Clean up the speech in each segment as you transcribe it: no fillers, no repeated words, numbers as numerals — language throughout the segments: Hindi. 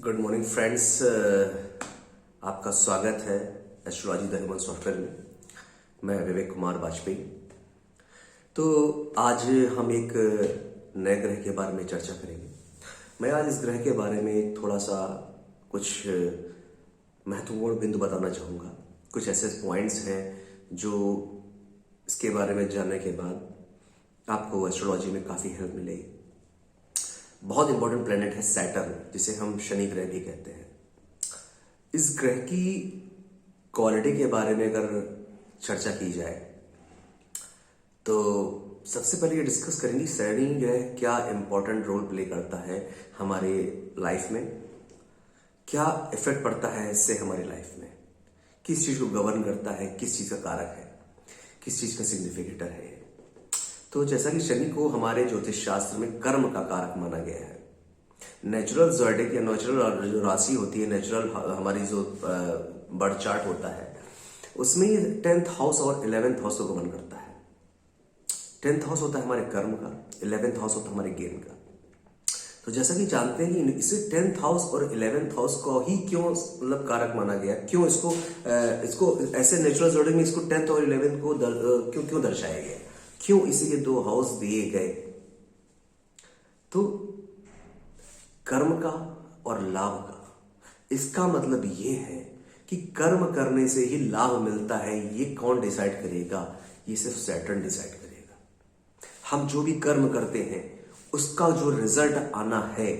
गुड मॉर्निंग फ्रेंड्स, आपका स्वागत है एस्ट्रोलॉजी द ह्यूमन सॉफ्टवेयर में। मैं विवेक कुमार वाजपेयी। तो आज हम एक नए ग्रह के बारे में चर्चा करेंगे। मैं आज इस ग्रह के बारे में थोड़ा सा कुछ महत्वपूर्ण बिंदु बताना चाहूँगा। कुछ ऐसे पॉइंट्स हैं जो इसके बारे में जानने के बाद आपको एस्ट्रोलॉजी में काफ़ी हेल्प मिलेगी। बहुत इंपॉर्टेंट प्लेनेट है सैटर्न, जिसे हम शनि ग्रह भी कहते हैं। इस ग्रह की क्वालिटी के बारे में अगर चर्चा की जाए तो सबसे पहले ये डिस्कस करेंगे शनि ग्रह क्या इंपॉर्टेंट रोल प्ले करता है हमारे लाइफ में, क्या इफेक्ट पड़ता है इससे हमारी लाइफ में, किस चीज को गवर्न करता है, किस चीज का कारक है, किस चीज का सिग्निफिकेटर है। तो जैसा कि शनि को हमारे ज्योतिष शास्त्र में कर्म का कारक माना गया है। नेचुरल ज़ोडिएक या नेचुरल जो राशि होती है, नेचुरल हमारी जो बर्थ चार्ट होता है, उसमें 10th हाउस और 11th हाउस को गवर्न करता है। 10th हाउस होता है हमारे कर्म का, 11th हाउस होता है हमारे गेन का। तो जैसा कि जानते हैं कि इसे 10th हाउस और 11th हाउस को ही क्यों मतलब कारक माना गया, क्यों इसको ऐसे नेचुरल ज़ोडिएक में इसको 10th और 11th को क्यों दर्शाया गया, क्यों इसे ये दो हाउस दिए गए। तो कर्म का और लाभ का, इसका मतलब ये है कि कर्म करने से ही लाभ मिलता है। ये कौन डिसाइड करेगा? ये सिर्फ सैटर्न डिसाइड करेगा। हम जो भी कर्म करते हैं उसका जो रिजल्ट आना है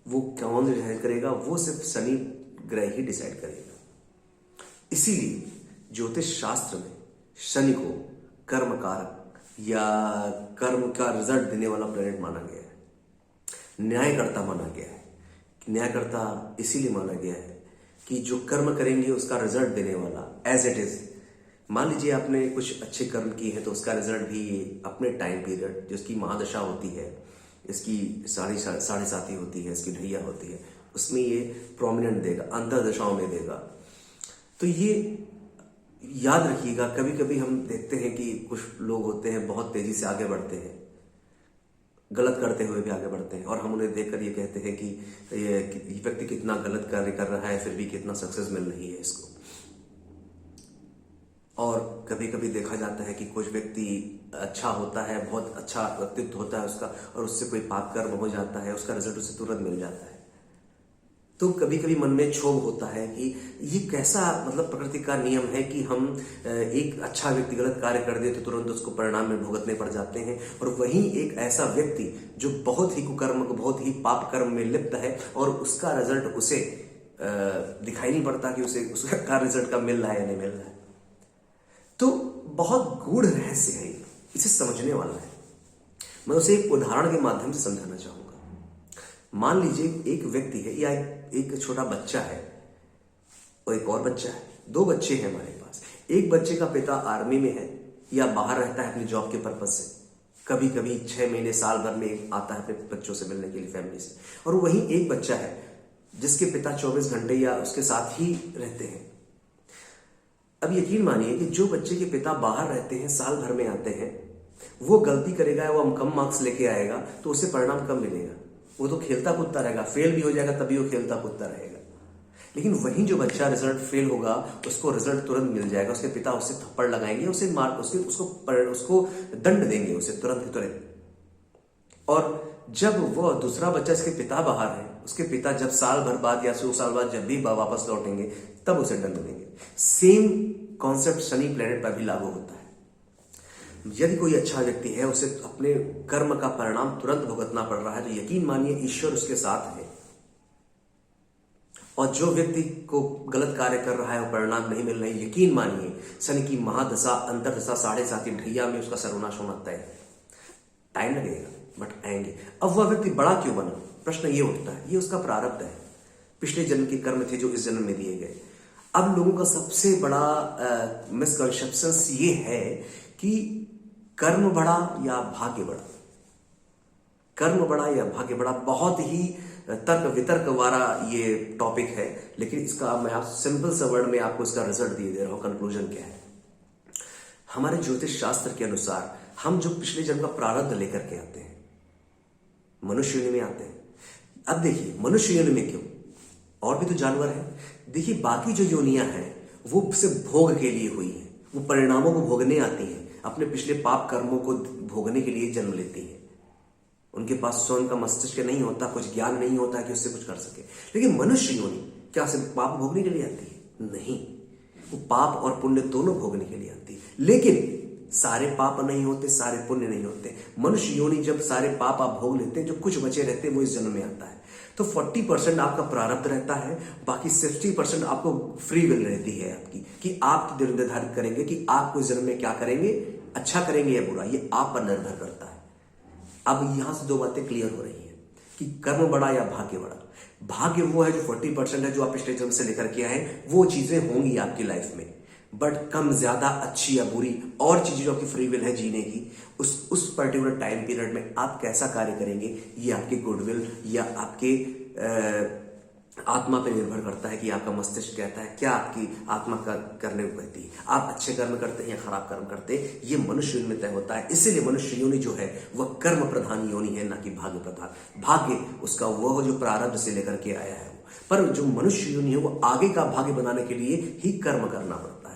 वो कौन डिसाइड करेगा? वो सिर्फ शनि ग्रह ही डिसाइड करेगा। इसीलिए ज्योतिष शास्त्र में शनि को कर्म कारक या कर्म का रिजल्ट देने वाला प्लेनेट माना गया है, न्यायकर्ता माना गया है। न्यायकर्ता इसीलिए माना गया है कि जो कर्म करेंगे उसका रिजल्ट देने वाला एज इट इज। मान लीजिए आपने कुछ अच्छे कर्म किए हैं तो उसका रिजल्ट भी अपने टाइम पीरियड, जिसकी महादशा होती है, इसकी साढ़े साथी होती है, इसकी ढैया होती है, उसमें ये प्रोमिनेंट देगा, अंतर्दशाओं में देगा। तो ये याद रखिएगा। कभी कभी हम देखते हैं कि कुछ लोग होते हैं बहुत तेजी से आगे बढ़ते हैं, गलत करते हुए भी आगे बढ़ते हैं, और हम उन्हें देखकर ये कहते हैं कि ये व्यक्ति कितना गलत कार्य कर रहा है फिर भी कितना सक्सेस मिल रही है इसको। और कभी कभी देखा जाता है कि कुछ व्यक्ति अच्छा होता है, बहुत अच्छा व्यक्तित्व होता है उसका, और उससे कोई पाप कर्म हो जाता है, उसका रिजल्ट उसे तुरंत मिल जाता है। तो कभी कभी मन में क्षोभ होता है कि ये कैसा मतलब प्रकृति का नियम है कि हम एक अच्छा व्यक्ति गलत कार्य कर दे तो तुरंत उसको परिणाम में भुगतने पड़ जाते हैं, और वहीं एक ऐसा व्यक्ति जो बहुत ही कुकर्म, बहुत ही पाप कर्म में लिप्त है और उसका रिजल्ट उसे दिखाई नहीं पड़ता कि उसे उसका रिजल्ट का मिल रहा है या नहीं मिल रहा है। तो बहुत गूढ़ रहस्य है, इसे समझने वाला है। मैं उसे एक उदाहरण के माध्यम से समझाना चाहूंगा। मान लीजिए एक व्यक्ति है या एक छोटा बच्चा है और एक और बच्चा है। दो बच्चे हैं हमारे पास। एक बच्चे का पिता आर्मी में है या बाहर रहता है अपनी जॉब के पर्पज से, कभी कभी 6 महीने साल भर में आता है अपने बच्चों से मिलने के लिए, फैमिली से। और वहीं एक बच्चा है जिसके पिता 24 घंटे या उसके साथ ही रहते हैं। अब यकीन मानिए कि जो बच्चे के पिता बाहर रहते हैं, साल भर में आते हैं, वो गलती करेगा, वो कम मार्क्स लेके आएगा तो उसे परिणाम कम मिलेगा। वो तो खेलता कूदता रहेगा, फेल भी हो जाएगा तभी वो खेलता कूदता रहेगा। लेकिन वहीं जो बच्चा रिजल्ट फेल होगा उसको रिजल्ट तुरंत मिल जाएगा, उसके पिता उससे थप्पड़ लगाएंगे, उसे मार उसको दंड देंगे उसे तुरंत तुरंत। और जब वो दूसरा बच्चा, इसके पिता बाहर है, उसके पिता जब साल भर बाद या 100 साल बाद जब भी वापस लौटेंगे तब उसे दंड देंगे। सेम कॉन्सेप्ट शनि प्लेनेट पर भी लागू होता है। यदि कोई अच्छा व्यक्ति है, उसे अपने कर्म का परिणाम तुरंत भुगतना पड़ रहा है, तो यकीन मानिए ईश्वर उसके साथ है। और जो व्यक्ति को गलत कार्य कर रहा है और परिणाम नहीं मिल रहे, यकीन मानिए शनि की महादशा, अंतरदशा, साढ़े साथी ढैया में उसका सर्वनाश होना तय है। टाइम लगेगा बट आएंगे। अब वह व्यक्ति बड़ा क्यों बना? प्रश्न ये उठता है। ये उसका प्रारब्ध है, पिछले जन्म के कर्म थे जो इस जन्म में दिए गए। अब लोगों का सबसे बड़ा मिसकंसेप्शन ये है कि कर्म बड़ा या भाग्य बड़ा। कर्म बड़ा या भाग्य बड़ा, बहुत ही तर्क वितर्क वाला ये टॉपिक है, लेकिन इसका मैं आप सिंपल सा वर्ड में आपको इसका रिजल्ट दिए दे रहा हूं। कंक्लूजन क्या है? हमारे ज्योतिष शास्त्र के अनुसार हम जो पिछले जन्म का प्रारब्ध लेकर के आते हैं, मनुष्य योनि में आते हैं। अब देखिए मनुष्य योनि में क्यों? और भी तो जानवर हैं। देखिए बाकी जो योनियां हैं वो सिर्फ भोग के लिए हुई हैं, वो परिणामों को भोगने आती हैं, अपने पिछले पाप कर्मों को भोगने के लिए जन्म लेती हैं। उनके पास स्वयं का मस्तिष्क नहीं होता, कुछ ज्ञान नहीं होता कि उससे कुछ कर सके। लेकिन मनुष्य योनि क्या सिर्फ पाप भोगने के लिए आती है? नहीं, वो पाप और पुण्य दोनों भोगने के लिए आती है। लेकिन सारे पाप नहीं होते, सारे पुण्य नहीं होते। मनुष्य योनि जब सारे पाप आप भोग लेते हैं, जो कुछ बचे रहते हैं वो इस जन्म में आता है। तो 40% आपका प्रारब्ध रहता है, बाकी 60% आपको फ्री विल रहती है आपकी, कि आप निर्धारित करेंगे कि आपको इस जन्म में क्या करेंगे, अच्छा करेंगे या बुरा, ये आप पर निर्भर करता है। अब यहां से दो बातें क्लियर हो रही हैं कि कर्म बड़ा या भाग्य बड़ा। भाग्य वो है जो 40% है, जो आप पिछले जन्म से लेकर के आए, वो चीजें होंगी आपकी लाइफ में, बट कम ज्यादा अच्छी या बुरी और चीजें जो आपकी फ्री विल है जीने की, उस पर्टिकुलर टाइम पीरियड में आप कैसा कार्य करेंगे, ये आपके गुडविल या आपके आत्मा पे निर्भर करता है कि आपका मस्तिष्क कहता है, क्या आपकी आत्मा का करने को कहती है। आप अच्छे कर्म करते हैं या खराब कर्म करते हैं, ये मनुष्य योनि में तय होता है। इसीलिए मनुष्य योनि जो है वह कर्म प्रधान योनि है, ना कि भाग्य प्रधान। भाग्य उसका वह जो प्रारब्ध से लेकर के आया है, पर जो मनुष्य योनि है वो आगे का भाग्य बनाने के लिए ही कर्म करना पड़ता है।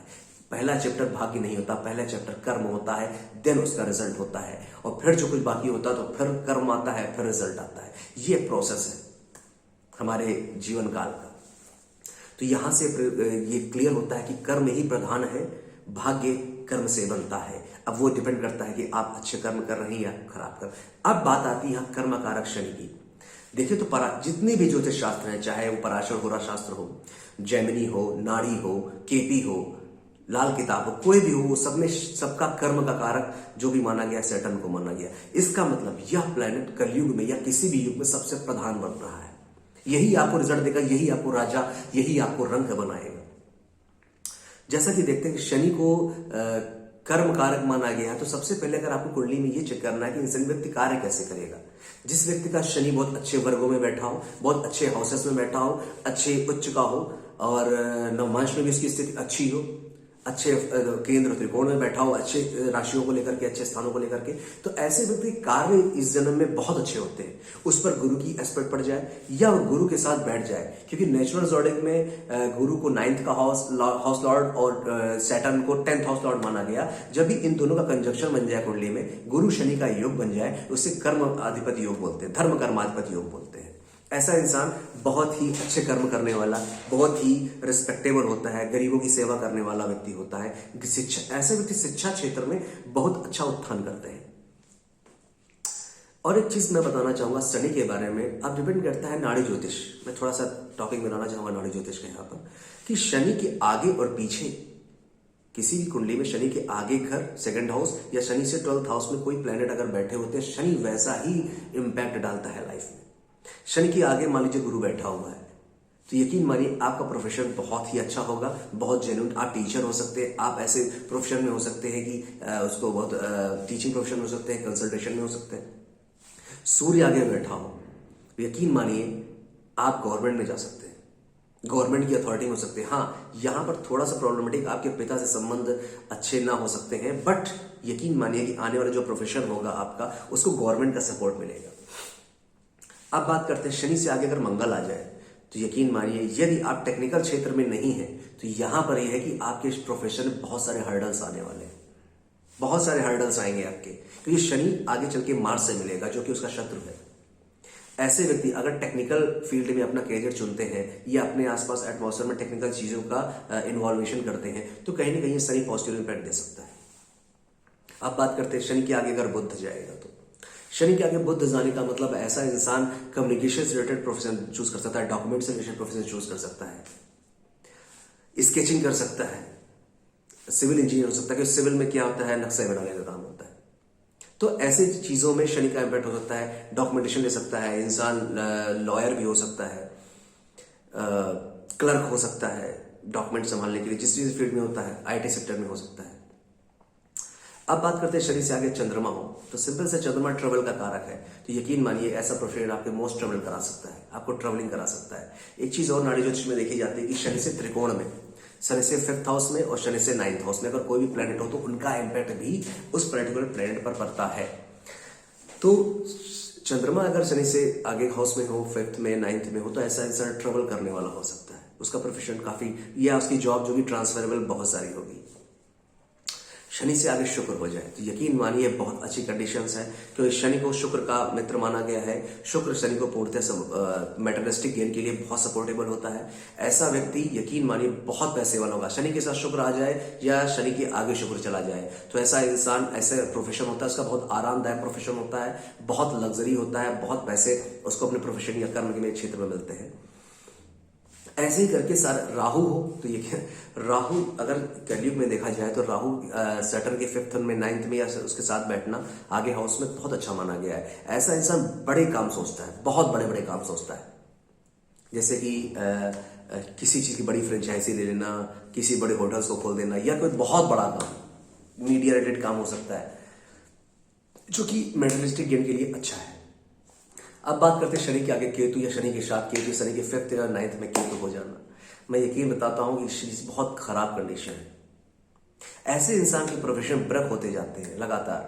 पहला चैप्टर भाग्य नहीं होता, पहला चैप्टर कर्म होता है, देन उसका रिजल्ट होता है, और फिर जो कुछ बाकी होता है तो फिर कर्म आता है, फिर रिजल्ट आता है। ये प्रोसेस है हमारे जीवन काल का। तो यहां से ये क्लियर होता है कि कर्म ही प्रधान है, भाग्य कर्म से बनता है। अब वो डिपेंड करता है कि आप अच्छे कर्म कर रहे हैं या खराब कर। अब बात आती है यहाँ कर्म कारक शनि की। देखिए तो जितने भी ज्योतिष शास्त्र हैं, चाहे वो पराशर होरा शास्त्र हो, जैमिनी हो, नाड़ी हो, केपी हो, लाल किताब हो, कोई भी हो, वो सब में सबका कर्म का कारक जो भी माना गया, सैटर्न को माना गया। इसका मतलब यह प्लेनेट कलयुग में या किसी भी युग में सबसे प्रधान बन रहा है। यही आपको रिजल्ट देगा, यही आपको राजा, यही आपको रंग बनाएगा। जैसा कि देखते हैं कि शनि को कर्म कारक माना गया, तो सबसे पहले अगर आपको कुंडली में ये चेक करना है कि इंसान व्यक्ति कार्य कैसे करेगा। जिस व्यक्ति का शनि बहुत अच्छे वर्गों में बैठा हो, बहुत अच्छे हाउसेस में बैठा हो, अच्छे उच्च का हो, और नवमांश में भी उसकी स्थिति अच्छी हो, अच्छे केंद्र त्रिकोण में बैठा हो, अच्छे राशियों को लेकर के, अच्छे स्थानों को लेकर के, तो ऐसे व्यक्ति कार्य इस जन्म में बहुत अच्छे होते हैं। उस पर गुरु की एस्पेक्ट पड़ जाए या गुरु के साथ बैठ जाए, क्योंकि नेचुरल ज़ोडिएक में गुरु को 9th का हाउस लॉर्ड और सैटर्न को 10th हाउस लॉर्ड माना गया। जब भी इन दोनों का कंजक्शन बन जाए कुंडली में, गुरु शनि का योग बन जाए, उसे कर्म अधिपति योग बोलते हैं, धर्म कर्माधिपति योग बोलते हैं। ऐसा इंसान बहुत ही अच्छे कर्म करने वाला, बहुत ही रिस्पेक्टेबल होता है, गरीबों की सेवा करने वाला व्यक्ति होता है। शिक्षा, ऐसे व्यक्ति शिक्षा क्षेत्र में बहुत अच्छा उत्थान करते हैं। और एक चीज मैं बताना चाहूंगा शनि के बारे में। अब डिपेंड करता है नाड़ी ज्योतिष, मैं थोड़ा सा टॉपिक बनाना चाहूंगा नाड़ी ज्योतिष के यहाँ पर, कि शनि के आगे और पीछे किसी भी कुंडली में शनि के आगे घर, सेकंड हाउस, या शनि से 12th हाउस में कोई प्लेनेट अगर बैठे होते हैं, शनि वैसा ही इंपैक्ट डालता है लाइफ में। शनि के आगे मान लीजिए गुरु बैठा हुआ है, तो यकीन मानिए आपका प्रोफेशन बहुत ही अच्छा होगा, बहुत जेन्युइन। आप टीचर हो सकते हैं, आप ऐसे प्रोफेशन में हो सकते हैं कि उसको बहुत टीचिंग प्रोफेशन में हो सकते हैं, कंसल्टेशन में हो सकते हैं। सूर्य आगे बैठा हो, यकीन मानिए आप गवर्नमेंट में जा सकते हैं, गवर्नमेंट की अथॉरिटी में हो सकते हैं। हाँ, यहां पर थोड़ा सा प्रॉब्लमेटिक, आपके पिता से संबंध अच्छे ना हो सकते हैं, बट यकीन मानिए कि आने वाला जो प्रोफेशन होगा आपका, उसको गवर्नमेंट का सपोर्ट मिलेगा। अब बात करते हैं शनि से आगे अगर मंगल आ जाए, तो यकीन मानिए यदि आप टेक्निकल क्षेत्र में नहीं है, तो यहां पर यह है कि आपके इस प्रोफेशन में बहुत सारे हर्डल्स आने वाले हैं, बहुत सारे हर्डल्स आएंगे आपके, क्योंकि शनि आगे चल के मार्स से मिलेगा जो कि उसका शत्रु है। ऐसे व्यक्ति अगर टेक्निकल फील्ड में अपना करियर चुनते हैं या अपने आसपास एटमॉस्फेयर में टेक्निकल चीजों का इन्वॉल्वेशन करते हैं, तो कहीं ना कहीं शनि पॉजिटिव इंपैक्ट दे सकता है। अब बात करते हैं शनि के आगे अगर बुध जाएगा, तो शनि के आगे बुध जाने का मतलब ऐसा इंसान कम्युनिकेशन से रिलेटेड प्रोफेशन चूज कर सकता है, डॉक्यूमेंट से रिलेटेड प्रोफेशन चूज कर सकता है, स्केचिंग कर सकता है, सिविल इंजीनियर हो सकता है, क्योंकि सिविल में क्या होता है, नक्शे बनाने का काम होता है। तो ऐसे चीजों में शनि का इंपैक्ट हो सकता है। डॉक्यूमेंटेशन ले सकता है इंसान, लॉयर भी हो सकता है, क्लर्क हो सकता है, डॉक्यूमेंट संभालने के लिए, जिस चीज फील्ड में होता है, आईटी सेक्टर में हो सकता है। अब बात करते हैं शनि से आगे चंद्रमा हो, तो सिंपल से चंद्रमा ट्रेवल का कारक है, तो यकीन मानिए ऐसा प्रोफेशन आपके मोस्ट ट्रेवल करा सकता है, आपको ट्रेवलिंग करा सकता है। एक चीज और नाड़ी ज्योतिष में देखी जाती है कि शनि से त्रिकोण में, शनि से 5th हाउस में और शनि से 9th हाउस में अगर कोई भी प्लेनेट हो, तो उनका इंपैक्ट भी उस पर्टिकुलर प्लेनेट पर पड़ता है। तो चंद्रमा अगर शनि से आगे हाउस में हो, फिफ्थ में, नाइन्थ में हो, तो ऐसा इंसान ट्रेवल करने वाला हो सकता है। उसका प्रोफेशन काफी, या उसकी जॉब जो कि ट्रांसफरेबल बहुत सारी होगी। शनि से आगे शुक्र हो जाए तो यकीन मानिए बहुत अच्छी कंडीशंस है, क्योंकि शनि को शुक्र का मित्र माना गया है। शुक्र शनि को पूर्णतः मेटेरियलिस्टिक गेन के लिए बहुत सपोर्टेबल होता है। ऐसा व्यक्ति यकीन मानिए बहुत पैसे वाला होगा। शनि के साथ शुक्र आ जाए या शनि के आगे शुक्र चला जाए तो ऐसा इंसान, ऐसे प्रोफेशन होता है उसका, बहुत आरामदायक प्रोफेशन होता है, बहुत लग्जरी होता है, बहुत पैसे उसको अपने प्रोफेशन या कर्म के क्षेत्र में मिलते हैं। ऐसे ही करके सर राहु हो तो ये राहु अगर कलयुग में देखा जाए तो राहु सैटर्न के फिफ्थ में, नाइन्थ में या उसके साथ बैठना आगे हाउस में बहुत अच्छा माना गया है। ऐसा इंसान बड़े काम सोचता है, बहुत बड़े बड़े काम सोचता है, जैसे कि किसी चीज की बड़ी फ्रेंचाइजी ले लेना, किसी बड़े होटल्स को खोल देना, या कोई बहुत बड़ा काम, मीडिया रिलेटेड काम हो सकता है जो कि मेटेरियलिस्टिक गेन के लिए अच्छा है। अब बात करते हैं शनि के आगे केतु या शनि के साथ केतु, शनि के फिफ्थ या नाइन्थ में केतु हो जाना। मैं यकीन बताता हूं कि शनि बहुत खराब कंडीशन है। ऐसे इंसान के प्रोफेशन ब्रेक होते जाते हैं लगातार।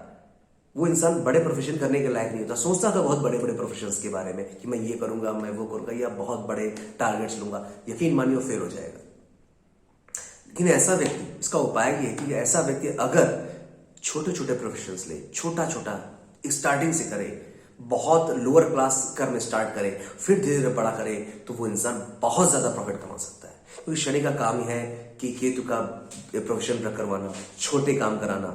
वो इंसान बड़े प्रोफेशन करने के लायक नहीं होता। सोचता था बहुत बड़े बड़े प्रोफेशन के बारे में कि मैं ये करूंगा, मैं वो करूंगा, या बहुत बड़े टारगेट्स लूंगा। यकीन मानिए वो फेल हो जाएगा। लेकिन ऐसा व्यक्ति, इसका उपाय ये है कि ऐसा व्यक्ति अगर छोटे छोटे प्रोफेशन ले, छोटा छोटा स्टार्टिंग से करे, बहुत लोअर क्लास कर्म स्टार्ट करे, फिर धीरे धीरे बड़ा करे, तो वो इंसान बहुत ज्यादा प्रॉफिट कमा सकता है। क्योंकि शनि का काम ही है कि केतु का प्रोफेशन ब्रेक करवाना, छोटे काम कराना,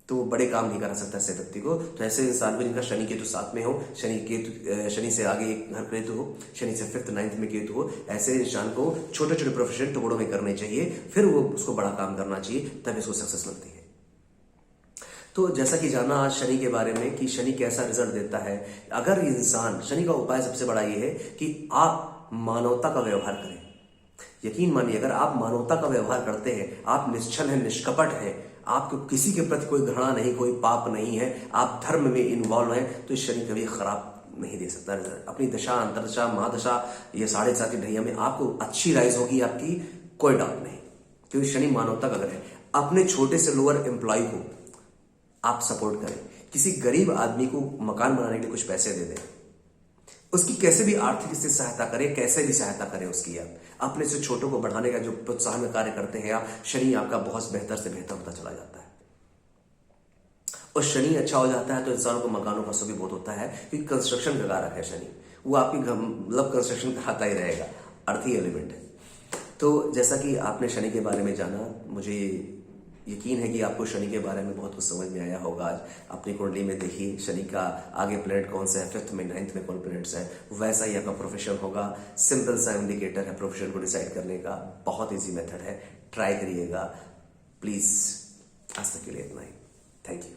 तो वो बड़े काम नहीं करा सकता ऐसे व्यक्ति को। तो ऐसे इंसान भी जिनका शनि केतु साथ में हो, शनि से आगे एक घर केतु हो, शनि से फिफ्थ नाइन्थ में केतु हो, ऐसे इंसान को छोटे छोटे प्रोफेशन टुकड़ों में करने चाहिए, फिर वो उसको बड़ा काम करना चाहिए, तभी उसको सक्सेस मिलती है। तो जैसा कि जाना आज शनि के बारे में कि शनि कैसा रिजल्ट देता है। अगर इंसान, शनि का उपाय सबसे बड़ा ये है कि आप मानवता का व्यवहार करें। यकीन मानिए अगर आप मानवता का व्यवहार करते हैं, आप निश्चल हैं, निष्कपट हैं, आपको किसी के प्रति कोई घृणा नहीं, कोई पाप नहीं है, आप धर्म में इन्वॉल्व हैं, तो शनि कभी खराब नहीं दे सकता रिजल्ट। अपनी दशा, अंतरदशा, महादशा, ये 7.5 ढैया में आपको अच्छी राइज होगी आपकी, कोई डाउट नहीं, क्योंकि शनि मानवता का ग्रह है। अपने छोटे से लोअर एम्प्लॉय को आप सपोर्ट करें, किसी गरीब आदमी को मकान बनाने के लिए कुछ पैसे दे दें, उसकी कैसे भी आर्थिक स्थिति सहायता करें, कैसे भी सहायता करें उसकी। आप अपने से छोटों को बढ़ाने का जो प्रोत्साहन कार्य करते हैं आप, शनि आपका बहुत बेहतर से बेहतर होता चला जाता है। और शनि अच्छा हो जाता है तो इंसानों को मकानों का सुख भी बहुत होता है, क्योंकि कंस्ट्रक्शन का कारक है शनि, वो आपकी मतलब कंस्ट्रक्शन कराता ही रहेगा, अर्थी एलिमेंट है। तो जैसा कि आपने शनि के बारे में जाना, मुझे यकीन है कि आपको शनि के बारे में बहुत कुछ समझ में आया होगा। आज अपनी कुंडली में देखिए शनि का आगे प्लैनेट कौन सा है, फिफ्थ में, नाइन्थ में कौन प्लैनेट्स है, वैसा ही आपका प्रोफेशन होगा। सिंपल सा इंडिकेटर है प्रोफेशन को डिसाइड करने का, बहुत ईजी मेथड है, ट्राई करिएगा प्लीज। आज तक के लिए इतना ही, थैंक यू।